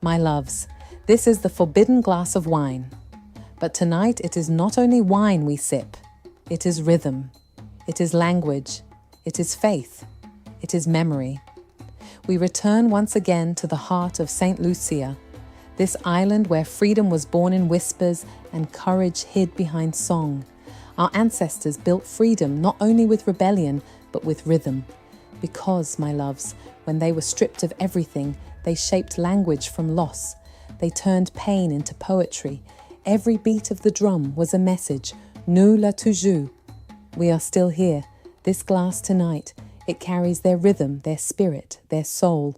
My loves, this is the forbidden glass of wine. But tonight it is not only wine we sip, it is rhythm, it is language, it is faith, it is memory. We return once again to the heart of St. Lucia, this island where freedom was born in whispers and courage hid behind song. Our ancestors built freedom not only with rebellion, but with rhythm. Because, my loves, when they were stripped of everything, they shaped language from loss. They turned pain into poetry. Every beat of the drum was a message. Nous la toujours. We are still here. This glass tonight, it carries their rhythm, their spirit, their soul.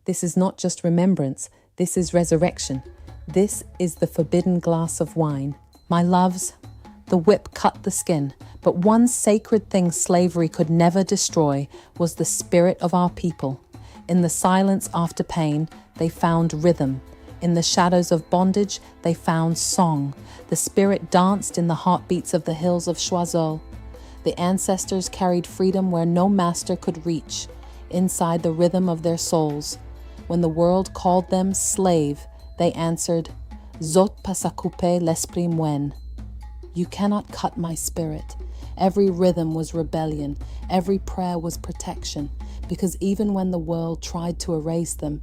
This is not just remembrance. This is resurrection. This is the forbidden glass of wine. My loves, the whip cut the skin, but one sacred thing slavery could never destroy was the spirit of our people. In the silence after pain, they found rhythm. In the shadows of bondage, they found song. The spirit danced in the heartbeats of the hills of Choiseul. The ancestors carried freedom where no master could reach, inside the rhythm of their souls. When the world called them slave, they answered, Zot pas à couper l'esprit moine. You cannot cut my spirit. Every rhythm was rebellion. Every prayer was protection. Because even when the world tried to erase them,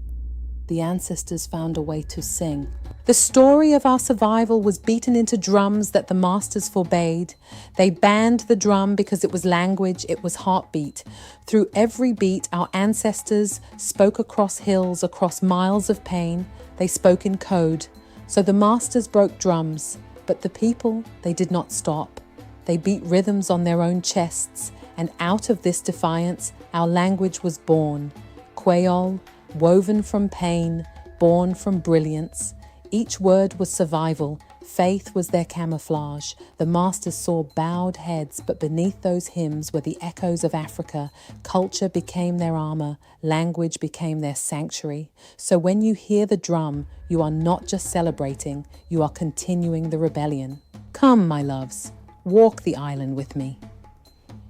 the ancestors found a way to sing. The story of our survival was beaten into drums that the masters forbade. They banned the drum because it was language, it was heartbeat. Through every beat, our ancestors spoke across hills, across miles of pain. They spoke in code. So the masters broke drums. But the people, they did not stop. They beat rhythms on their own chests, and out of this defiance, our language was born. Creole, woven from pain, born from brilliance. Each word was survival. Faith was their camouflage. The masters saw bowed heads, but beneath those hymns were the echoes of Africa. Culture became their armor. Language became their sanctuary. So when you hear the drum, you are not just celebrating, you are continuing the rebellion. Come, my loves, walk the island with me.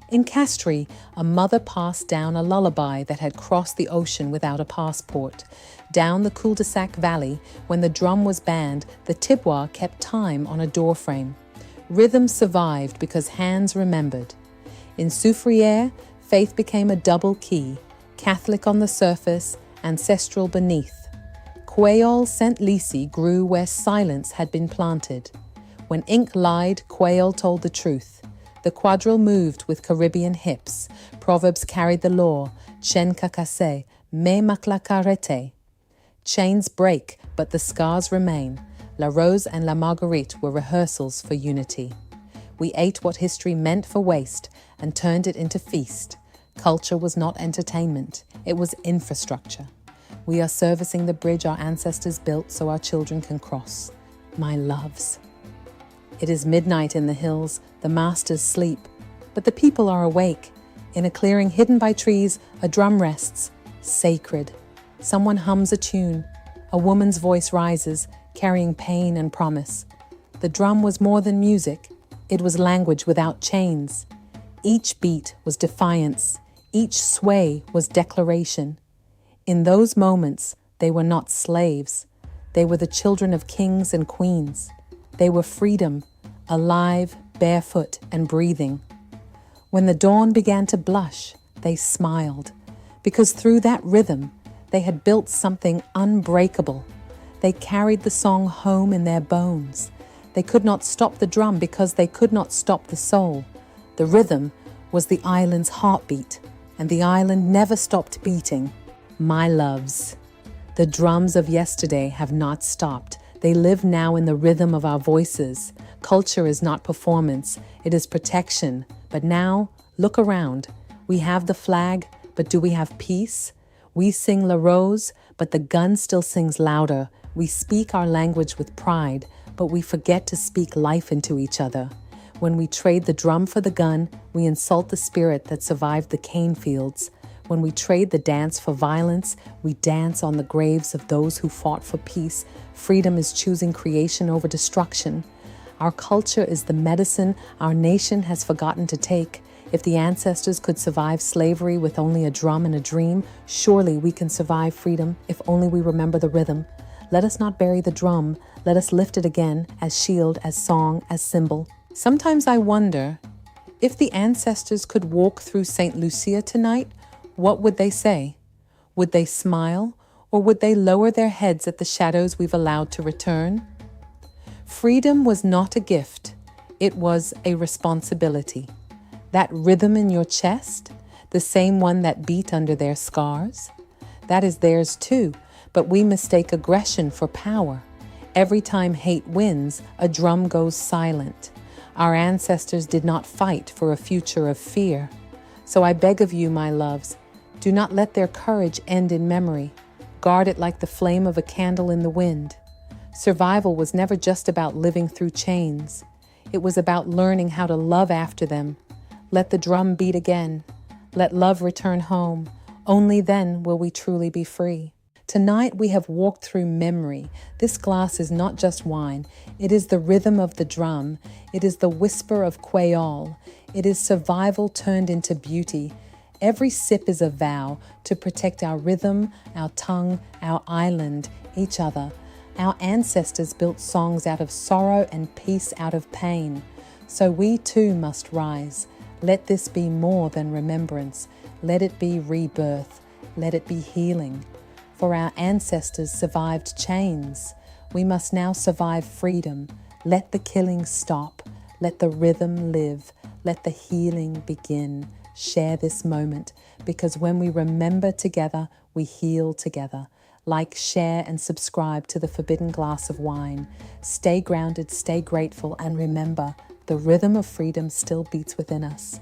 In Castries, a mother passed down a lullaby that had crossed the ocean without a passport. Down the cul-de-sac valley, when the drum was banned, the tibois kept time on a doorframe. Rhythm survived because hands remembered. In Soufrière, faith became a double key, Catholic on the surface, ancestral beneath. Creole Saint Lucie grew where silence had been planted. When ink lied, Creole told the truth. The quadrille moved with Caribbean hips. Proverbs carried the law. Chen cacasse, me makla carete. Chains break, but the scars remain. La Rose and La Marguerite were rehearsals for unity. We ate what history meant for waste and turned it into feast. Culture was not entertainment, it was infrastructure. We are servicing the bridge our ancestors built so our children can cross. My loves. It is midnight in the hills, the masters sleep, but the people are awake. In a clearing hidden by trees, a drum rests, sacred. Someone hums a tune. A woman's voice rises, carrying pain and promise. The drum was more than music. It was language without chains. Each beat was defiance. Each sway was declaration. In those moments, they were not slaves. They were the children of kings and queens. They were freedom, alive, barefoot, and breathing. When the dawn began to blush, they smiled, because through that rhythm, they had built something unbreakable. They carried the song home in their bones. They could not stop the drum because they could not stop the soul. The rhythm was the island's heartbeat, and the island never stopped beating. My loves, the drums of yesterday have not stopped. They live now in the rhythm of our voices. Culture is not performance, it is protection. But now, look around. We have the flag, but do we have peace? We sing La Rose, but the gun still sings louder. We speak our language with pride, but we forget to speak life into each other. When we trade the drum for the gun, we insult the spirit that survived the cane fields. When we trade the dance for violence, we dance on the graves of those who fought for peace. Freedom is choosing creation over destruction. Our culture is the medicine our nation has forgotten to take. If the ancestors could survive slavery with only a drum and a dream, surely we can survive freedom if only we remember the rhythm. Let us not bury the drum. Let us lift it again as shield, as song, as symbol. Sometimes I wonder, if the ancestors could walk through St. Lucia tonight, what would they say? Would they smile, or would they lower their heads at the shadows we've allowed to return? Freedom was not a gift. It was a responsibility. That rhythm in your chest, the same one that beat under their scars, that is theirs too, but we mistake aggression for power. Every time hate wins, a drum goes silent. Our ancestors did not fight for a future of fear. So I beg of you, my loves, do not let their courage end in memory. Guard it like the flame of a candle in the wind. Survival was never just about living through chains. It was about learning how to love after them. Let the drum beat again. Let love return home. Only then will we truly be free. Tonight we have walked through memory. This glass is not just wine. It is the rhythm of the drum. It is the whisper of Kweyol. It is survival turned into beauty. Every sip is a vow to protect our rhythm, our tongue, our island, each other. Our ancestors built songs out of sorrow and peace out of pain. So we too must rise. Let this be more than remembrance. Let it be rebirth. Let it be healing. For our ancestors survived chains. We must now survive freedom. Let the killing stop. Let the rhythm live. Let the healing begin. Share this moment, because when we remember together, we heal together. Like, share, and subscribe to the Forbidden Glass of Wine. Stay grounded, stay grateful, and remember, the rhythm of freedom still beats within us.